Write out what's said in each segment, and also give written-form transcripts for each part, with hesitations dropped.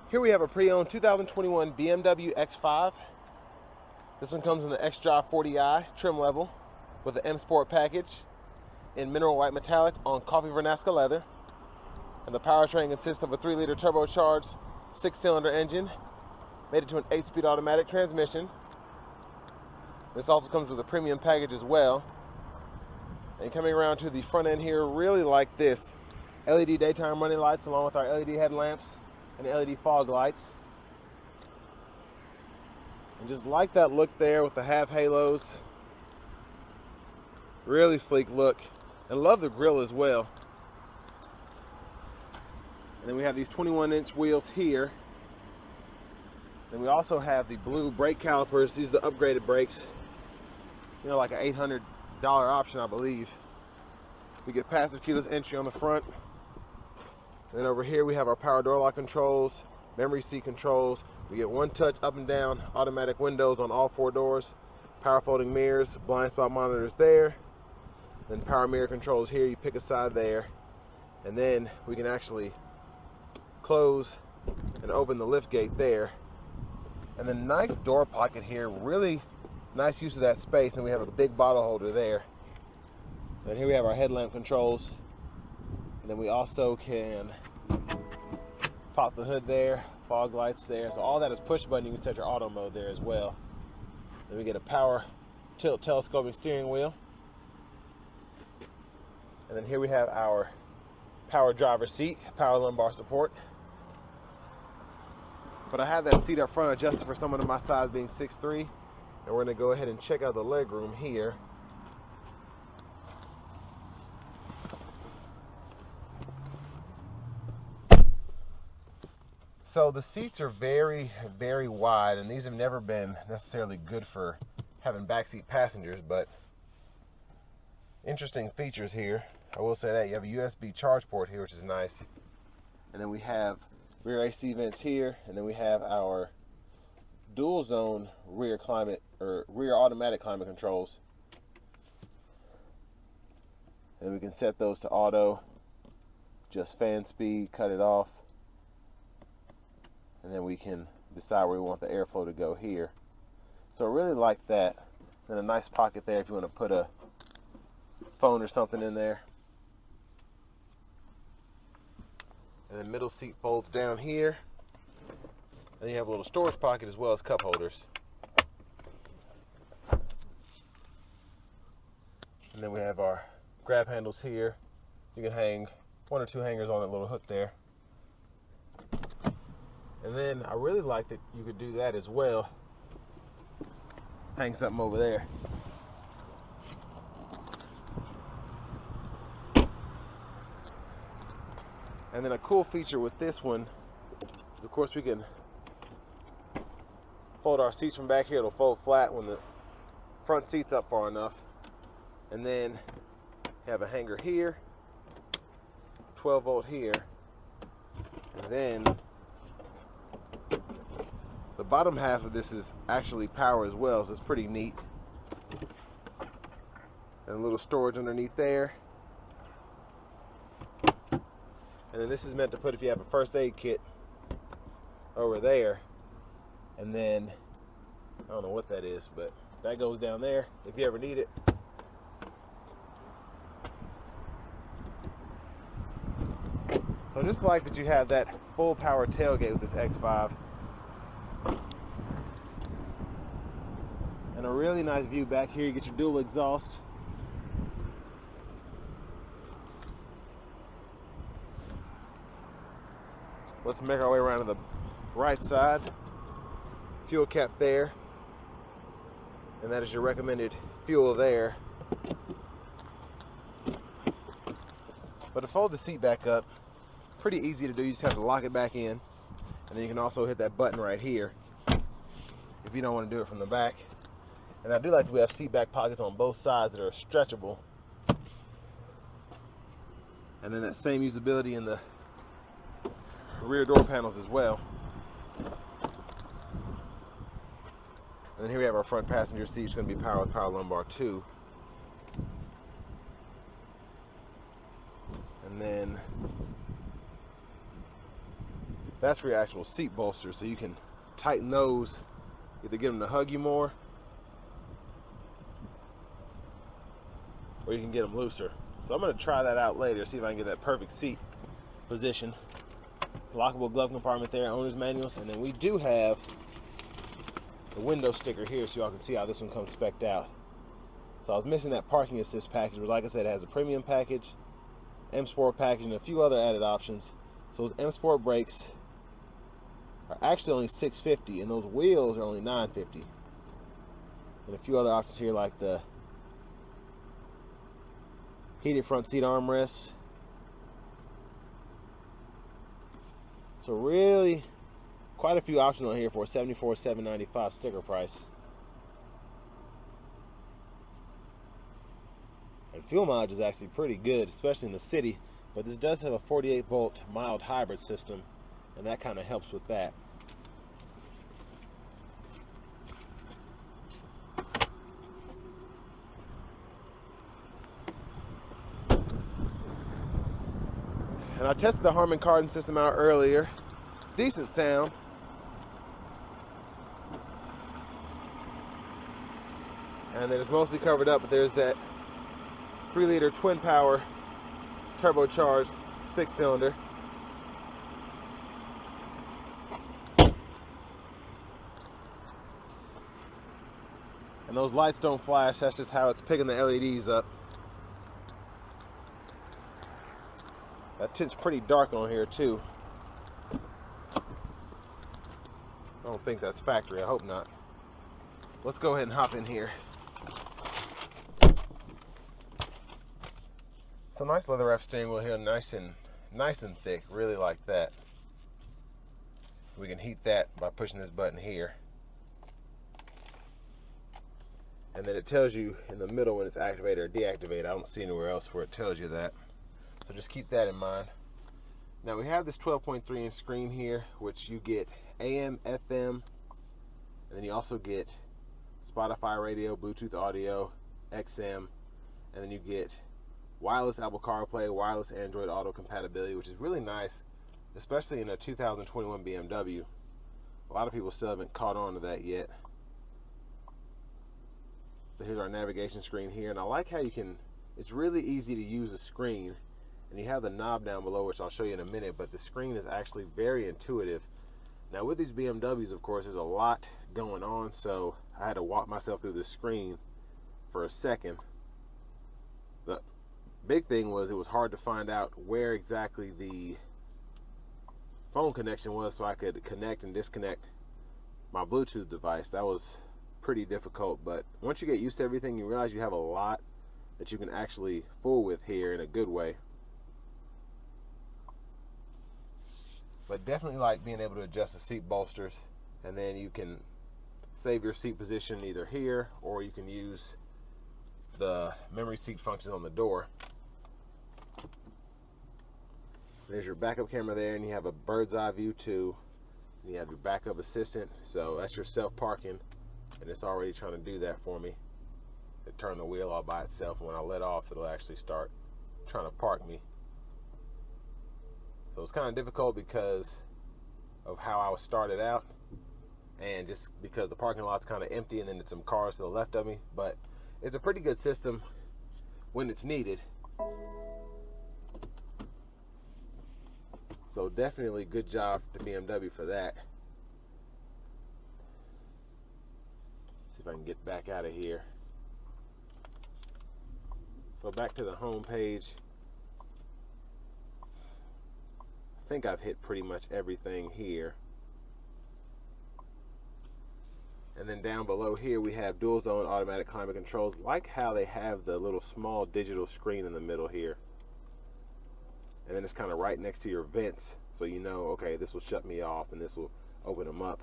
Here we have a pre-owned 2021 BMW X5. This one comes in the xdrive40i trim level with the M Sport package in mineral white metallic on coffee vernasca leather. And the powertrain consists of a 3-liter turbocharged 6-cylinder engine, made it to an 8-speed automatic transmission. This also comes with a premium package as well. And coming around to the front end here, really like this. LED daytime running lights along with our LED headlamps and LED fog lights. And just like that look there with the half halos. Really sleek look. And love the grille as well. And then we have these 21-inch wheels here. Then we also have the blue brake calipers. These are the upgraded brakes. You know, like an $800 option, I believe. We get passive keyless entry on the front. And then over here we have our power door lock controls, memory seat controls. We get one touch up and down automatic windows on all 4 doors, power folding mirrors, blind spot monitors there. Then power mirror controls here. You pick a side there. And then we can actually close and open the lift gate there. And then nice door pocket here. Really nice use of that space. And we have a big bottle holder there. And here we have our headlamp controls. And then we also can pop the hood there, fog lights there. So all that is push button. You can set your auto mode there as well. Then we get a power tilt telescoping steering wheel. And then here we have our power driver seat, power lumbar support. But I have that seat up front adjusted for someone of my size being 6'3". And we're gonna go ahead and check out the leg room here. So the seats are very, very wide, and these have never been necessarily good for having backseat passengers, but interesting features here. I will say that you have a USB charge port here, which is nice. And then we have rear AC vents here, and then we have our dual zone rear climate or rear automatic climate controls. And we can set those to auto, just fan speed, cut it off. And then we can decide where we want the airflow to go here. So I really like that. And a nice pocket there if you want to put a phone or something in there. And the middle seat folds down here. And you have a little storage pocket as well as cup holders. And then we have our grab handles here. You can hang 1 or 2 hangers on that little hook there. And then I really like that you could do that as well. Hang something over there. And then a cool feature with this one is, of course, we can fold our seats from back here. It'll fold flat when the front seat's up far enough. And then you have a hanger here, 12 volt here, and then the bottom half of this is actually power as well, so it's pretty neat. And a little storage underneath there. And then this is meant to put if you have a first aid kit over there. And then, I don't know what that is, but that goes down there if you ever need it. So just like that you have that full power tailgate with this X5. And a really nice view back here. You get your dual exhaust. Let's make our way around to the right side. Fuel cap there. And that is your recommended fuel there. But to fold the seat back up, pretty easy to do. You just have to lock it back in. And then you can also hit that button right here if you don't want to do it from the back. And I do like that we have seat back pockets on both sides that are stretchable. And then that same usability in the rear door panels as well. And then here we have our front passenger seat. It's going to be powered with power lumbar too. And then That's for your actual seat bolsters, so you can tighten those, either get them to hug you more, or you can get them looser. So I'm going to try that out later, see if I can get that perfect seat position. Lockable glove compartment there, owner's manuals, and then we do have the window sticker here so y'all can see how this one comes spec'd out. So I was missing that parking assist package, but like I said, it has a premium package, M Sport package, and a few other added options. So those M Sport brakes are actually only $650, and those wheels are only $950. And a few other options here like the heated front seat armrests. So really, quite a few options on here for a $74,795 sticker price. And fuel mileage is actually pretty good, especially in the city. But this does have a 48-volt mild hybrid system, and that kind of helps with that. And I tested the Harman Kardon system out earlier. Decent sound. And then it's mostly covered up, but there's that 3-liter twin power turbocharged 6-cylinder. And those lights don't flash, that's just how it's picking the LEDs up. That tint's pretty dark on here too. I don't think that's factory, I hope not. Let's go ahead and hop in here. So nice leather wrap steering wheel here, nice and thick, really like that. We can heat that by pushing this button here. And then it tells you in the middle when it's activated or deactivated. I don't see anywhere else where it tells you that. So just keep that in mind. Now we have this 12.3-inch screen here, which you get AM, FM, and then you also get Spotify radio, Bluetooth audio, XM, and then you get wireless Apple CarPlay, wireless Android Auto compatibility, which is really nice, especially in a 2021 BMW. A lot of people still haven't caught on to that yet. But here's our navigation screen here, and I like how you can, it's really easy to use the screen, and you have the knob down below, which I'll show you in a minute, but the screen is actually very intuitive. Now with these BMWs, of course, there's a lot going on, so I had to walk myself through the screen for a second. The big thing was it was hard to find out where exactly the phone connection was so I could connect and disconnect my Bluetooth device. That was pretty difficult, but once you get used to everything, you realize you have a lot that you can actually fool with here in a good way. But definitely like being able to adjust the seat bolsters, and then you can save your seat position either here, or you can use the memory seat function on the door. There's your backup camera there, and you have a bird's eye view too. And you have your backup assistant, so that's your self parking, and it's already trying to do that for me. It turned the wheel all by itself, and when I let off, it'll actually start trying to park me. So it's kind of difficult because of how I was started out, and just because the parking lot's kind of empty, and then there's some cars to the left of me. But it's a pretty good system when it's needed. So definitely good job to BMW for that. See if I can get back out of here. So back to the home page. I think I've hit pretty much everything here. And then down below here we have dual zone automatic climate controls. Like how they have the little small digital screen in the middle here. And then it's kind of right next to your vents, so you know, okay, this will shut me off and this will open them up.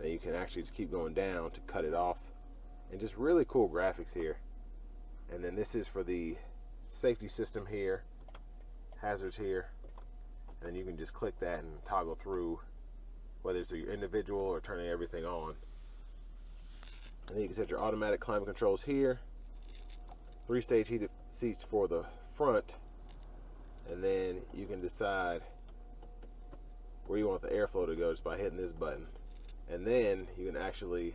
And you can actually just keep going down to cut it off. And just really cool graphics here. And then this is for the safety system here, hazards here. And then you can just click that and toggle through whether it's your individual or turning everything on. And then you can set your automatic climate controls here. 3-stage heated seats for the front. And then you can decide where you want the airflow to go just by hitting this button. And then you can actually,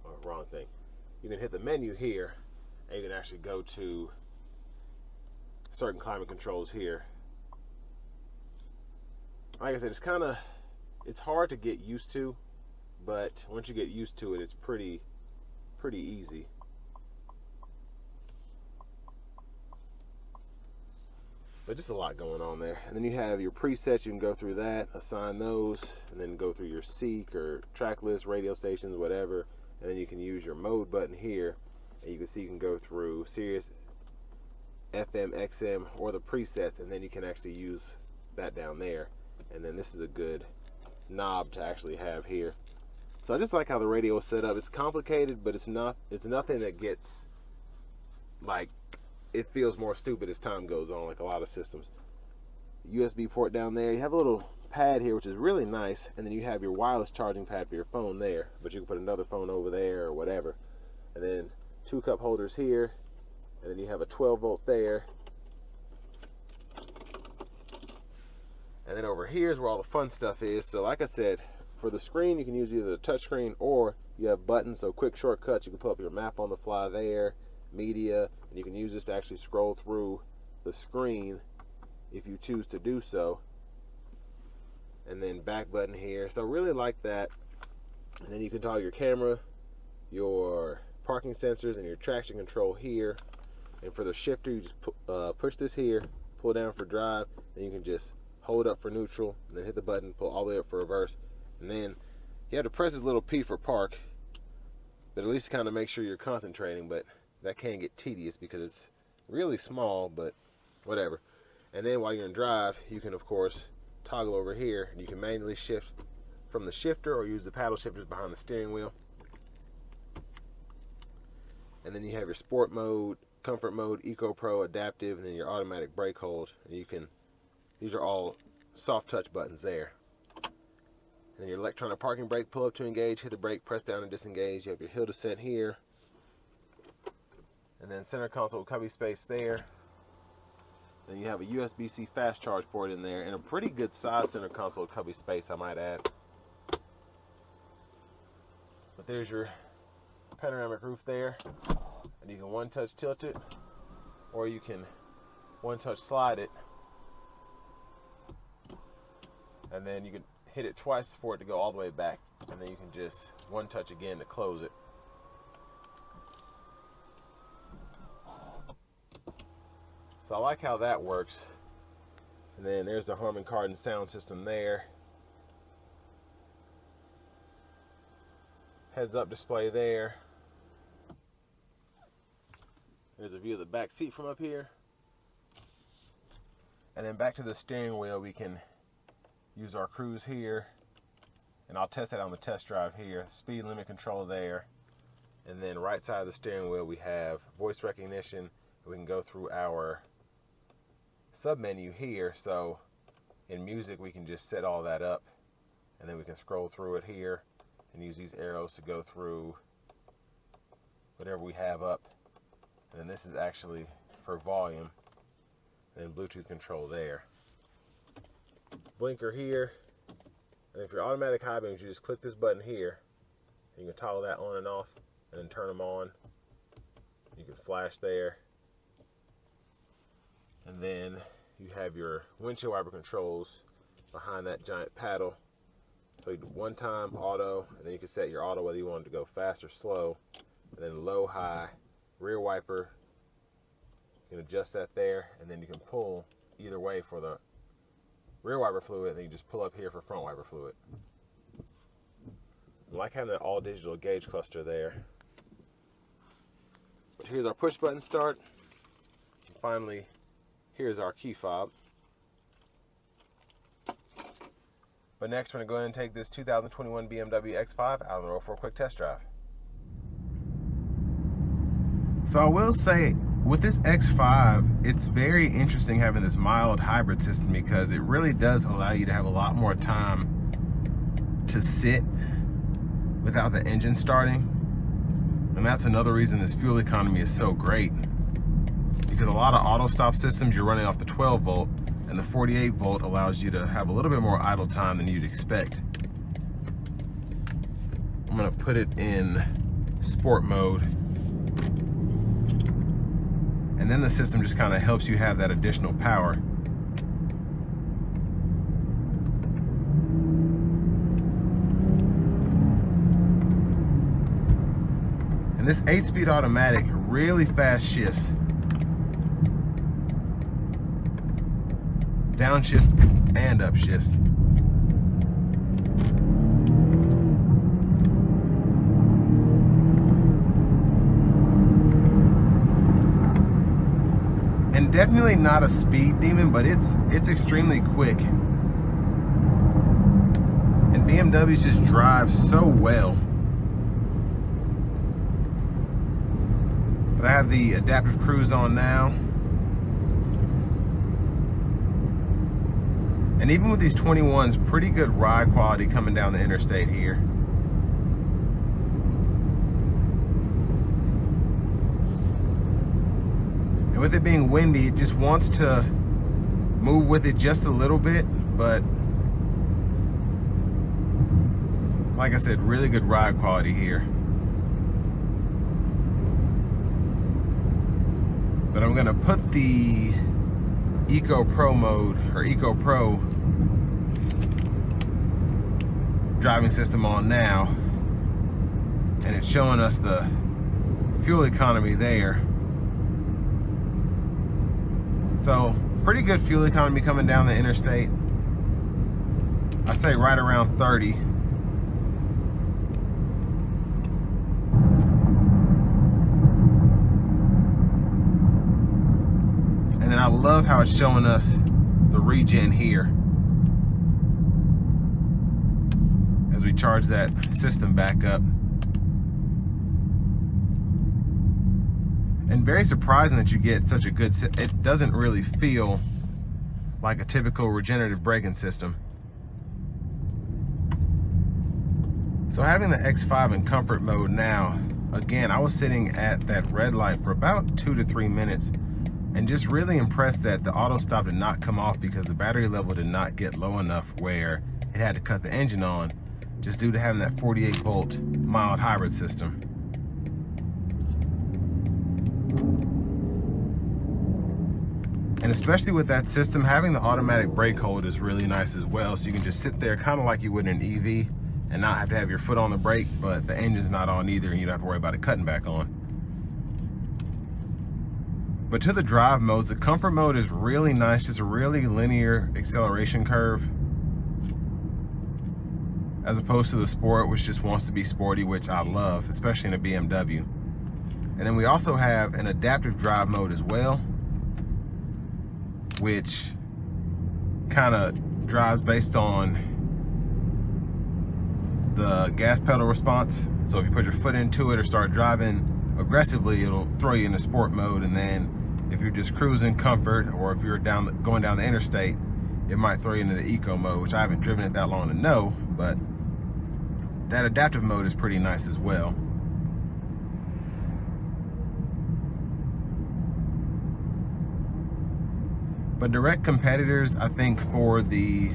oh, wrong thing. You can hit the menu here, and you can actually go to certain climate controls here. Like I said, it's hard to get used to, but once you get used to it, it's pretty easy. But just a lot going on there. And then you have your presets. You can go through that, assign those, and then go through your seek or track list, radio stations, whatever. And then you can use your mode button here, and you can see you can go through Sirius, FM, XM, or the presets, and then you can actually use that down there. And then this is a good knob to actually have here. So I just like how the radio is set up. It's complicated, but it's nothing that gets like, it feels more stupid as time goes on, like a lot of systems. USB port down there. You have a little pad here, which is really nice, and then you have your wireless charging pad for your phone there, but you can put another phone over there or whatever. And then 2 cup holders here, and then you have a 12 volt there. And then over here is where all the fun stuff is. So like I said, for the screen, you can use either the touch screen or you have buttons, so quick shortcuts. You can pull up your map on the fly there, media, and you can use this to actually scroll through the screen if you choose to do so. And then back button here. So really like that. And then you can toggle your camera, your parking sensors, and your traction control here. And for the shifter, you just push this here, pull down for drive, and you can just hold up for neutral, and then hit the button, pull all the way up for reverse. And then you have to press this little P for park, but at least kind of make sure you're concentrating. But that can get tedious because it's really small, but whatever. And then while you're in drive, you can of course toggle over here, and you can manually shift from the shifter or use the paddle shifters behind the steering wheel. And then you have your sport mode, comfort mode, eco pro, adaptive, and then your automatic brake hold. And you can, these are all soft touch buttons there. And then your electronic parking brake, pull up to engage, hit the brake, press down and disengage. You have your hill descent here. And then center console cubby space there. Then you have a USB-C fast charge port in there, and a pretty good size center console cubby space, I might add. But there's your panoramic roof there, and you can one-touch tilt it, or you can one-touch slide it, and then you can hit it twice for it to go all the way back, and then you can just one-touch again to close it. So I like how that works. And then there's the Harman Kardon sound system there. Heads-up display there. There's a view of the back seat from up here. And then back to the steering wheel, we can use our cruise here. And I'll test that on the test drive here. Speed limit control there. And then right side of the steering wheel, we have voice recognition. We can go through our sub-menu here. So in music, we can just set all that up. And then we can scroll through it here and use these arrows to go through whatever we have up. And then this is actually for volume. And then Bluetooth control there. Blinker here. And if you're automatic high beams, you just click this button here. And you can toggle that on and off and then turn them on. You can flash there. And then you have your windshield wiper controls behind that giant paddle. So you do one time auto, and then you can set your auto whether you want it to go fast or slow. And then low, high, rear wiper. You can adjust that there, and then you can pull either way for the rear wiper fluid, and then you just pull up here for front wiper fluid. I like having that all digital gauge cluster there. But here's our push button start. And finally, here's our key fob. But next, we're going to go ahead and take this 2021 BMW X5 out on the road for a quick test drive. So I will say, with this X5, it's very interesting having this mild hybrid system because it really does allow you to have a lot more time to sit without the engine starting. And that's another reason this fuel economy is so great. Because a lot of auto stop systems, you're running off the 12 volt, and and the 48 volt allows you to have a little bit more idle time than you'd expect. I'm gonna put it in sport mode, and then the system just kind of helps you have that additional power. And this 8-speed automatic really fast shifts. Downshifts and upshifts. And definitely not a speed demon, but it's extremely quick. And BMWs just drive so well. But I have the adaptive cruise on now. And even with these 21s, pretty good ride quality coming down the interstate here. And with it being windy, it just wants to move with it just a little bit, but like I said, really good ride quality here. But I'm gonna put the Eco Pro mode, or Eco Pro driving system on now, and it's showing us the fuel economy there. So pretty good fuel economy coming down the interstate. I'd say right around 30. And then I love how it's showing us the regen here as we charge that system back up. And very surprising that you get such a good, it doesn't really feel like a typical regenerative braking system. So having the X5 in comfort mode now, again, I was sitting at that red light for about 2 to 3 minutes and just really impressed that the auto stop did not come off because the battery level did not get low enough where it had to cut the engine on, just due to having that 48 volt mild hybrid system. And especially with that system, having the automatic brake hold is really nice as well. So you can just sit there kind of like you would in an EV and not have to have your foot on the brake, but the engine's not on either and you don't have to worry about it cutting back on. But to the drive modes, the comfort mode is really nice, just a really linear acceleration curve, as opposed to the sport, which just wants to be sporty, which I love, especially in a BMW. And then we also have an adaptive drive mode as well, which kind of drives based on the gas pedal response. So if you put your foot into it or start driving aggressively, it'll throw you into sport mode, and then if you're just cruising comfort, or if you're going down the interstate, it might throw you into the eco mode, which I haven't driven it that long to know, but that adaptive mode is pretty nice as well. But direct competitors, I think, for the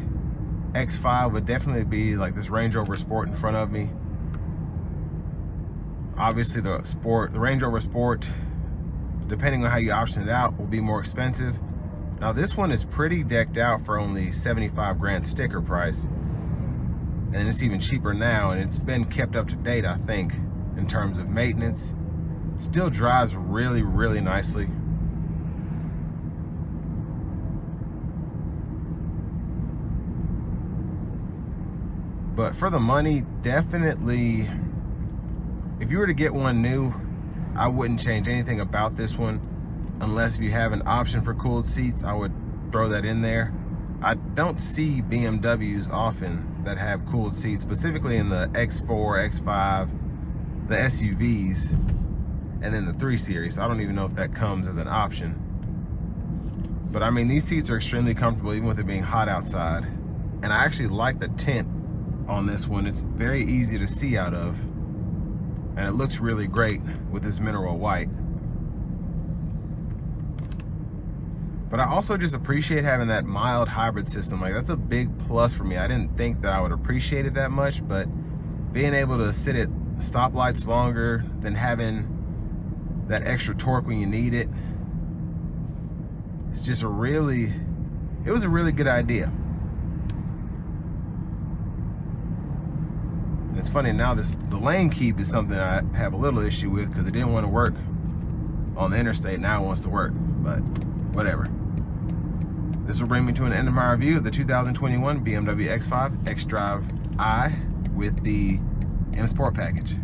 X5 would definitely be like this Range Rover Sport in front of me. Obviously the Range Rover Sport, depending on how you option it out, will be more expensive. Now this one is pretty decked out for only 75 grand sticker price. And it's even cheaper now, and it's been kept up to date, I think, in terms of maintenance. Still drives really, really nicely. But for the money, definitely, if you were to get one new, I wouldn't change anything about this one, unless if you have an option for cooled seats, I would throw that in there. I don't see BMWs often that have cooled seats, specifically in the X4, X5, the SUVs, and then the 3 Series. I don't even know if that comes as an option. But I mean, these seats are extremely comfortable, even with it being hot outside. And I actually like the tint on this one. It's very easy to see out of, and it looks really great with this mineral white. But I also just appreciate having that mild hybrid system. Like, that's a big plus for me. I didn't think that I would appreciate it that much, but being able to sit at stoplights longer than having that extra torque when you need it, it's just it was a really good idea. And it's funny now, the lane keep is something I have a little issue with because it didn't want to work on the interstate. Now it wants to work, but whatever. This will bring me to an end of my review of the 2021 BMW X5 xDrive i with the M Sport package.